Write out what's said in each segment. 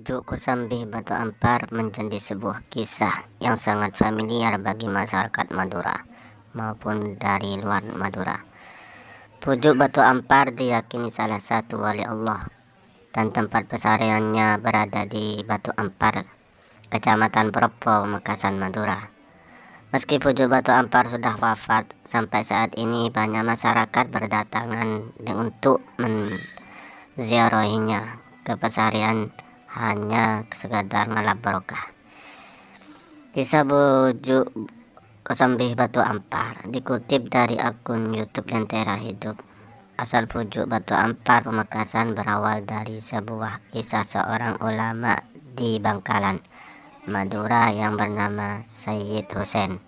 Pucuk Kosambi Batu Ampar menjadi sebuah kisah yang sangat familiar bagi masyarakat Madura maupun dari luar Madura. Pucuk Batu Ampar diyakini salah satu wali Allah dan tempat pesariannya berada di Batu Ampar, Kecamatan Propo, Mekasan, Madura. Meski Pucuk Batu Ampar sudah wafat, sampai saat ini banyak masyarakat berdatangan untuk menziarahinya ke pesarian hanya sekadar ngalap barokah. Kisah Pucuk Kosambi Batu Ampar dikutip dari akun YouTube Lentera Hidup. Asal Pucuk Batu Ampar Pamekasan berawal dari sebuah kisah seorang ulama di Bangkalan, Madura yang bernama Sayyid Husain.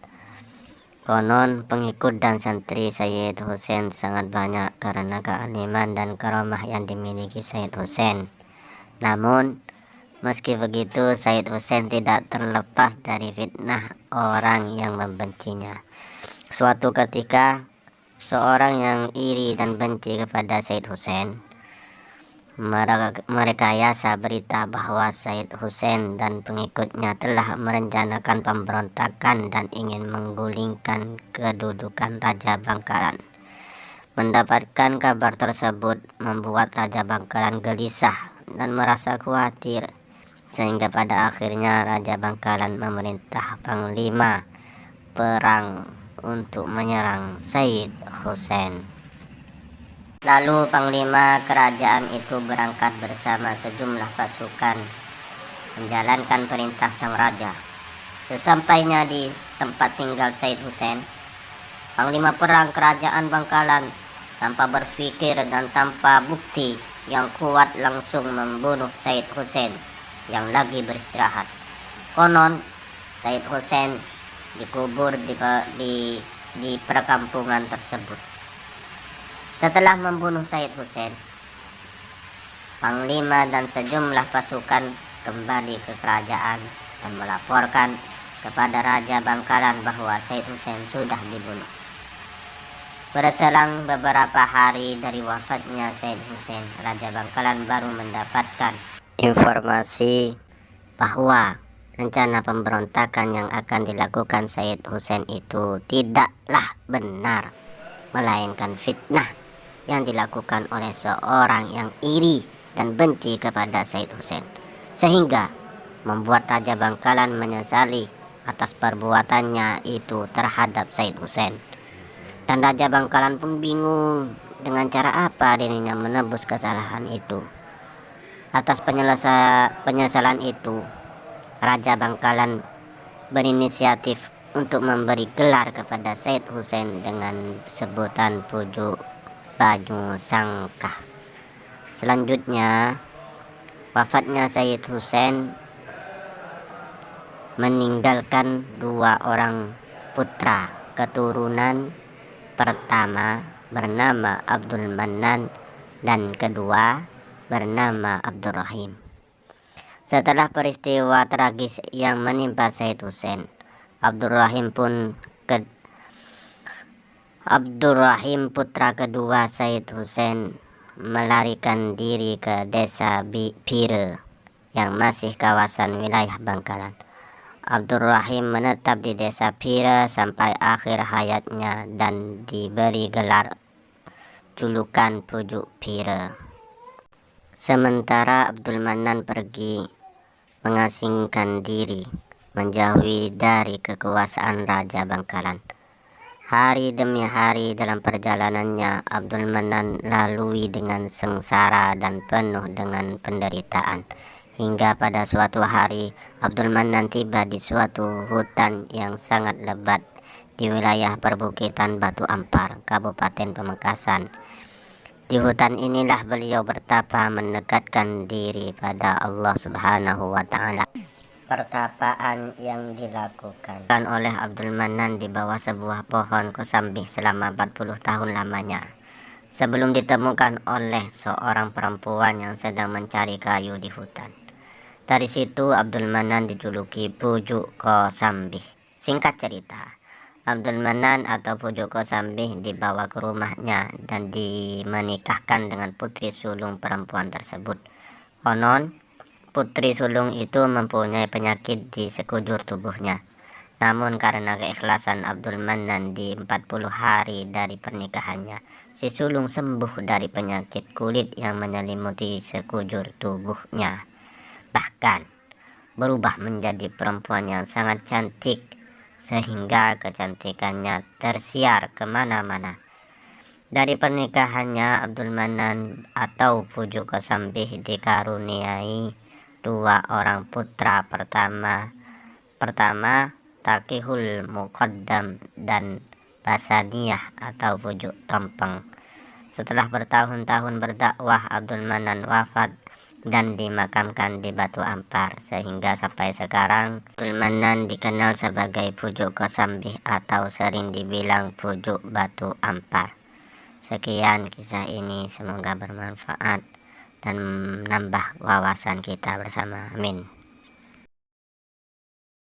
Konon pengikut dan santri Sayyid Husain sangat banyak karena kealiman dan karamah yang dimiliki Sayyid Husain. Namun meski begitu, Sayyid Husain tidak terlepas dari fitnah orang yang membencinya. Suatu ketika, seorang yang iri dan benci kepada Sayyid Husain merekayasa berita bahwa Sayyid Husain dan pengikutnya telah merencanakan pemberontakan dan ingin menggulingkan kedudukan Raja Bangkalan. Mendapatkan kabar tersebut membuat Raja Bangkalan gelisah dan merasa khawatir, sehingga pada akhirnya Raja Bangkalan memerintah Panglima perang untuk menyerang Sayyid Husain. Lalu Panglima kerajaan itu berangkat bersama sejumlah pasukan menjalankan perintah sang raja. Sesampainya di tempat tinggal Sayyid Husain, Panglima perang kerajaan Bangkalan tanpa berpikir dan tanpa bukti yang kuat langsung membunuh Sayyid Husain yang lagi beristirahat. Konon Sayyid Husain dikubur di perkampungan tersebut. Setelah membunuh Sayyid Husain, Panglima dan sejumlah pasukan kembali ke kerajaan dan melaporkan kepada Raja Bangkalan bahwa Sayyid Husain sudah dibunuh. Berselang beberapa hari dari wafatnya Sayyid Husain, Raja Bangkalan baru mendapatkan informasi bahwa rencana pemberontakan yang akan dilakukan Sayyid Husain itu tidaklah benar, melainkan fitnah yang dilakukan oleh seorang yang iri dan benci kepada Sayyid Husain, sehingga membuat Raja Bangkalan menyesali atas perbuatannya itu terhadap Sayyid Husain. Dan Raja Bangkalan pun bingung dengan cara apa dirinya menebus kesalahan itu. Atas penyesalan itu, Raja Bangkalan berinisiatif untuk memberi gelar kepada Sayyid Husain dengan sebutan Pucuk Batu Sangkah. Selanjutnya, wafatnya Sayyid Husain meninggalkan dua orang putra keturunan. Pertama bernama Abdul Manan dan kedua bernama Abdurrahim. Setelah peristiwa tragis yang menimpa Sayyid Husain, Abdurrahim putra kedua Sayyid Husain melarikan diri ke desa Pire yang masih kawasan wilayah Bangkalan. Abdurrahim menetap di desa Pire sampai akhir hayatnya dan diberi gelar julukan Pucuk Pire. Sementara Abdul Manan pergi mengasingkan diri, menjauhi dari kekuasaan Raja Bangkalan. Hari demi hari dalam perjalanannya, Abdul Manan lalui dengan sengsara dan penuh dengan penderitaan. Hingga pada suatu hari, Abdul Manan tiba di suatu hutan yang sangat lebat di wilayah perbukitan Batu Ampar, Kabupaten Pamekasan. Di hutan inilah beliau bertapa mendekatkan diri pada Allah Subhanahu wa Ta'ala. Pertapaan yang dilakukan oleh Abdul Manan di bawah sebuah pohon kosambi selama 40 tahun lamanya, sebelum ditemukan oleh seorang perempuan yang sedang mencari kayu di hutan. Dari situ Abdul Manan dijuluki Pucuk Kosambi. Singkat cerita, Abdul Manan atau Pucuk Kosambi dibawa ke rumahnya dan menikahkan dengan putri sulung perempuan tersebut. Konon putri sulung itu mempunyai penyakit di sekujur tubuhnya. Namun karena keikhlasan Abdul Manan di 40 hari dari pernikahannya, si sulung sembuh dari penyakit kulit yang menyelimuti sekujur tubuhnya. Bahkan berubah menjadi perempuan yang sangat cantik, sehingga kecantikannya tersiar kemana-mana. Dari pernikahannya, Abdul Manan atau Pujuk Kosambi dikaruniai 2 orang putra. Pertama Takihul Muqaddam dan Basaniyah atau Pujuk Tompeng. Setelah bertahun-tahun berdakwah, Abdul Manan wafat dan dimakamkan di Batu Ampar, sehingga sampai sekarang Abdul Manan dikenal sebagai Pujuk Kosambi atau sering dibilang Pujuk Batu Ampar. Sekian kisah ini, semoga bermanfaat dan menambah wawasan kita bersama. Amin.